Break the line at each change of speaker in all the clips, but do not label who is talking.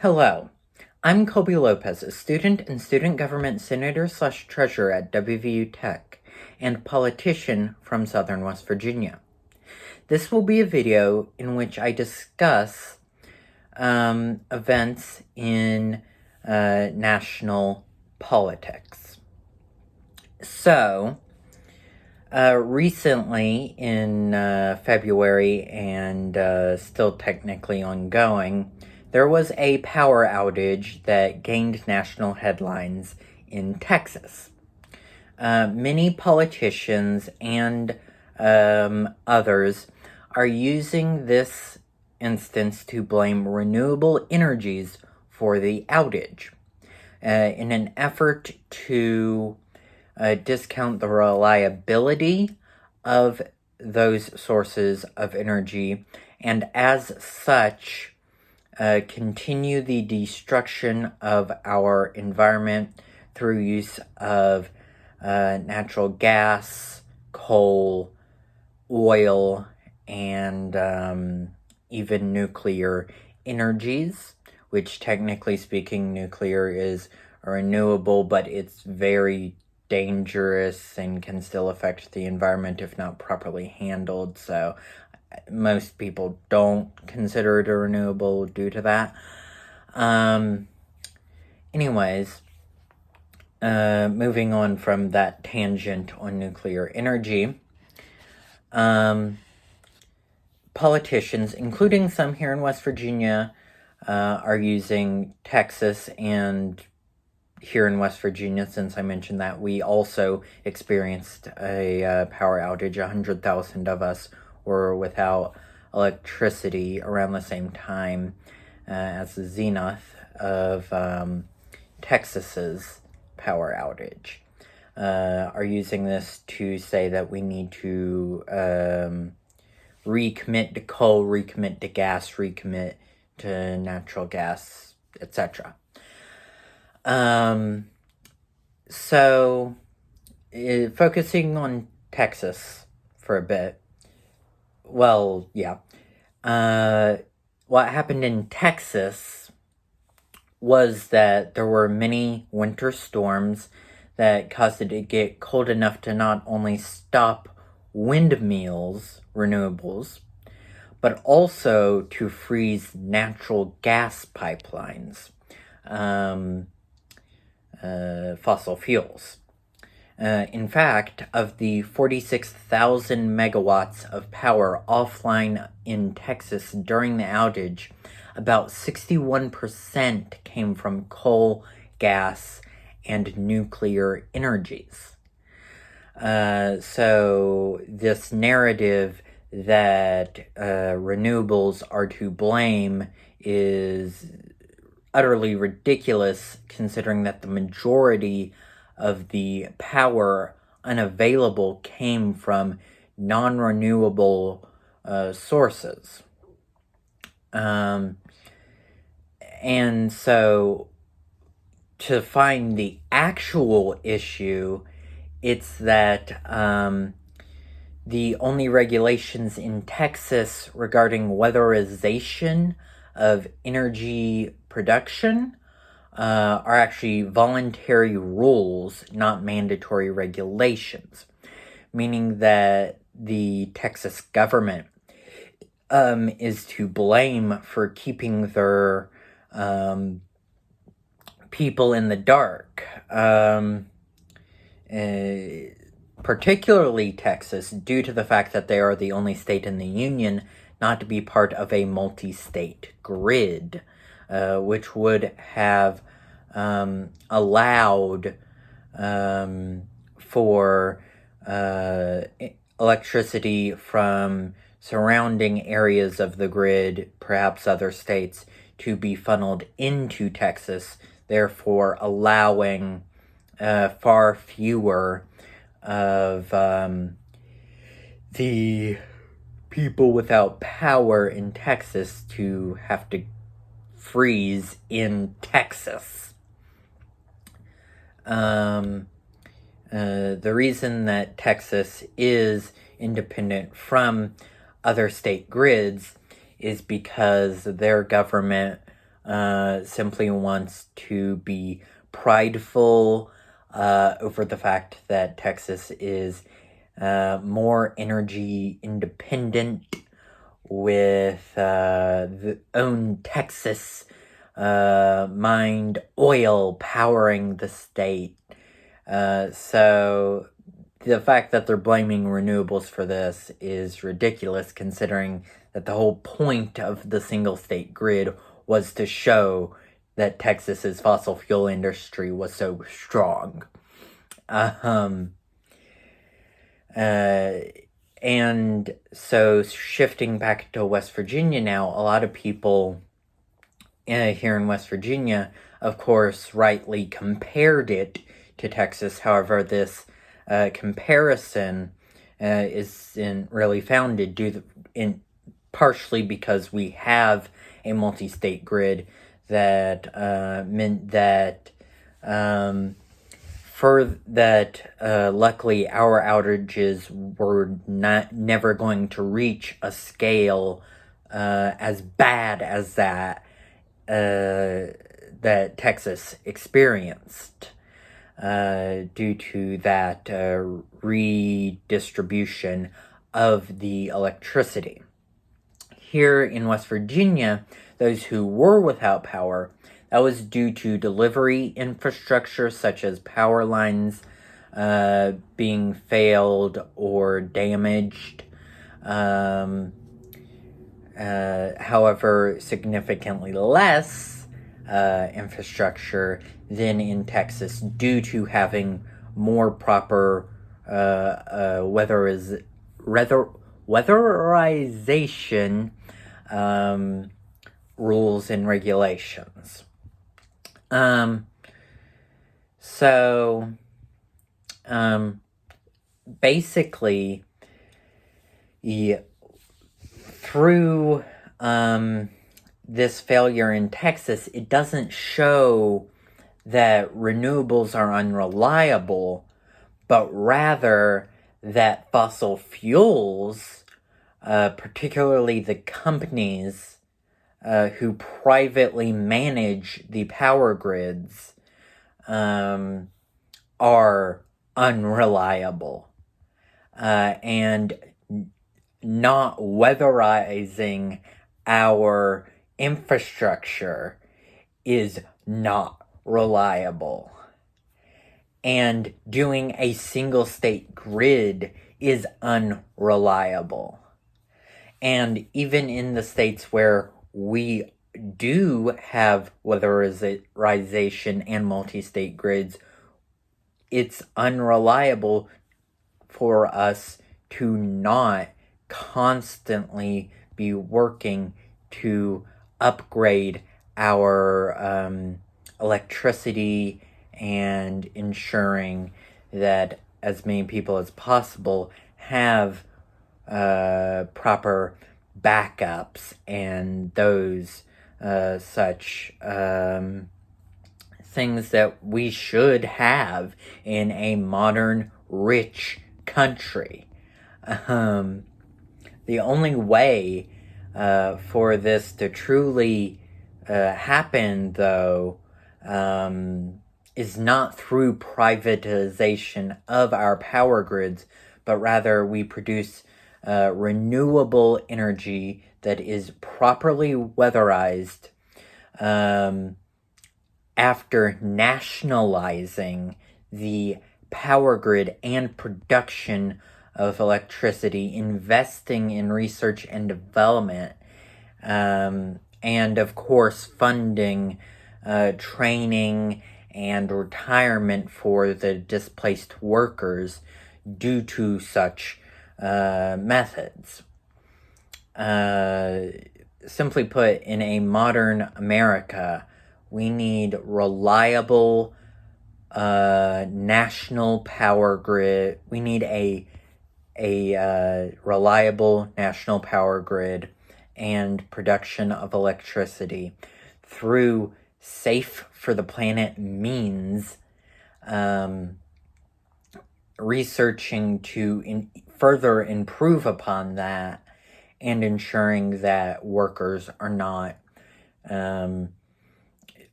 Hello, I'm Colby Lopez, a student and student government senator/treasurer at WVU Tech and politician from Southern West Virginia. This will be a video in which I discuss events in national politics. So, recently in February and still technically ongoing, there was a power outage that gained national headlines in Texas. Many politicians and others are using this instance to blame renewable energies for the outage in an effort to discount the reliability of those sources of energy, and as such, continue the destruction of our environment through use of natural gas, coal, oil, and even nuclear energies, which technically speaking, nuclear is a renewable, but it's very dangerous and can still affect the environment if not properly handled. So most people don't consider it a renewable due to that. Anyways, moving on from that tangent on nuclear energy, politicians, including some here in West Virginia, are using Texas, and here in West Virginia, since I mentioned that, we also experienced a power outage. 100,000 of us were without electricity around the same time as the zenith of Texas's power outage. Are using this to say that we need to recommit to coal, recommit to gas, recommit to natural gas, etc. Focusing on Texas for a bit. Well, yeah. What happened in Texas was that there were many winter storms that caused it to get cold enough to not only stop windmills, renewables, but also to freeze natural gas pipelines, fossil fuels. In fact, of the 46,000 megawatts of power offline in Texas during the outage, about 61% came from coal, gas, and nuclear energies. So this narrative that renewables are to blame is utterly ridiculous, considering that the majority of the power unavailable came from non-renewable sources. And so, to find the actual issue, it's that the only regulations in Texas regarding weatherization of energy production are actually voluntary rules, not mandatory regulations, meaning that the Texas government is to blame for keeping their people in the dark. Particularly Texas, due to the fact that they are the only state in the union not to be part of a multi-state grid, which would have allowed for electricity from surrounding areas of the grid, perhaps other states, to be funneled into Texas, therefore allowing far fewer of the people without power in Texas to have to freeze in Texas. The reason that Texas is independent from other state grids is because their government simply wants to be prideful over the fact that Texas is more energy independent with the own Texas mined oil powering the state. So the fact that they're blaming renewables for this is ridiculous, considering that the whole point of the single state grid was to show that Texas's fossil fuel industry was so strong. And so shifting back to West Virginia now, a lot of people here in West Virginia, of course, rightly compared it to Texas. However, this comparison isn't really founded partially because we have a multi-state grid that meant that luckily our outages were never going to reach a scale as bad as that Texas experienced due to that redistribution of the electricity. Here in West Virginia, those who were without power, that was due to delivery infrastructure such as power lines being failed or damaged. However, significantly less infrastructure than in Texas due to having more proper weatherization rules and regulations. Basically, through this failure in Texas, it doesn't show that renewables are unreliable, but rather that fossil fuels, particularly the companies who privately manage the power grids, are unreliable. And not weatherizing our infrastructure is not reliable. And doing a single state grid is unreliable. And even in the states where we do have weatherization and multi-state grids, it's unreliable for us to not constantly be working to upgrade our electricity and ensuring that as many people as possible have proper backups and those such things that we should have in a modern, rich country. The only way for this to truly happen, though, is not through privatization of our power grids, but rather we produce renewable energy that is properly weatherized after nationalizing the power grid and production of electricity, investing in research and development, and of course funding training and retirement for the displaced workers due to such methods. Simply put, in a modern America, we need reliable national power grid. We need a reliable national power grid and production of electricity through safe for the planet means, researching to further improve upon that, and ensuring that workers are not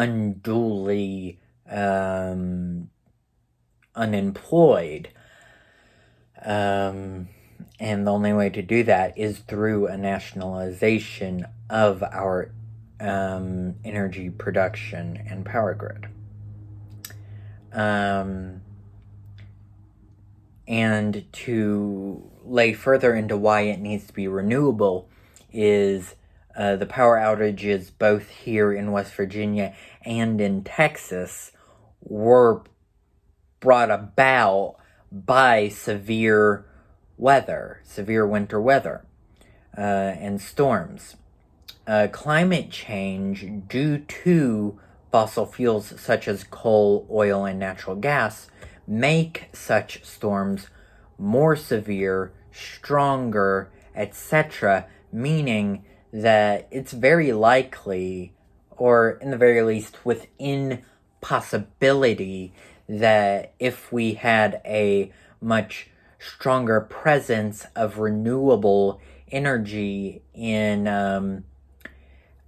unduly unemployed. And the only way to do that is through a nationalization of our energy production and power grid. And to lay further into why it needs to be renewable is the power outages both here in West Virginia and in Texas were brought about by severe winter weather, and storms. Climate change due to fossil fuels such as coal, oil, and natural gas make such storms more severe, stronger, etc., meaning that it's very likely, or in the very least within possibility, that if we had a much stronger presence of renewable energy in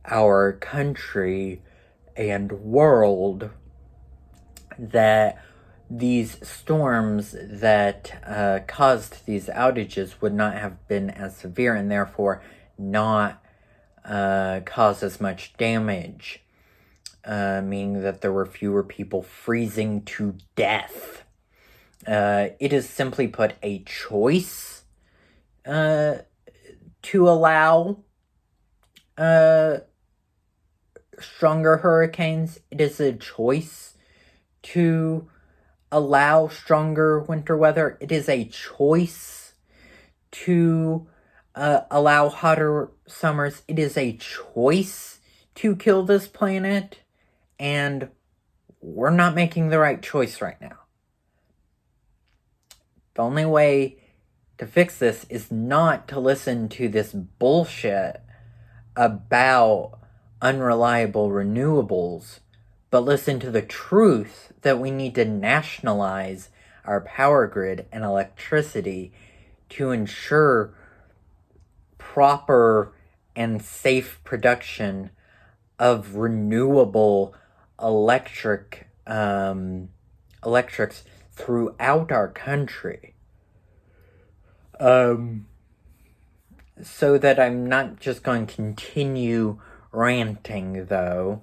our country and world, that these storms that caused these outages would not have been as severe and therefore not cause as much damage, meaning that there were fewer people freezing to death. It is simply put a choice to allow stronger hurricanes. It is a choice to allow stronger winter weather. It is a choice to allow hotter summers. It is a choice to kill this planet, and we're not making the right choice right now. The only way to fix this is not to listen to this bullshit about unreliable renewables, but listen to the truth that we need to nationalize our power grid and electricity to ensure proper and safe production of renewable electrics throughout our country. So that I'm not just going to continue ranting, though,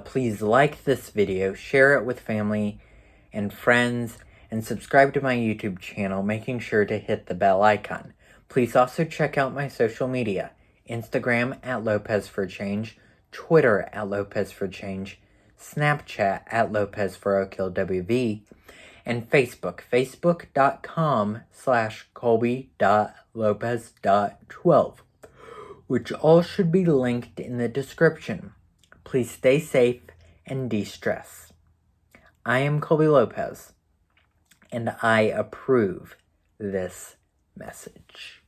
please like this video, share it with family and friends, and subscribe to my YouTube channel, making sure to hit the bell icon. Please also check out my social media, Instagram at Lopez for Change, Twitter at Lopez for Change, Snapchat at Lopez for OKillWV, and Facebook, facebook.com/colby.lopez.12, which all should be linked in the description. Please stay safe and de-stress. I am Colby Lopez, and I approve this message.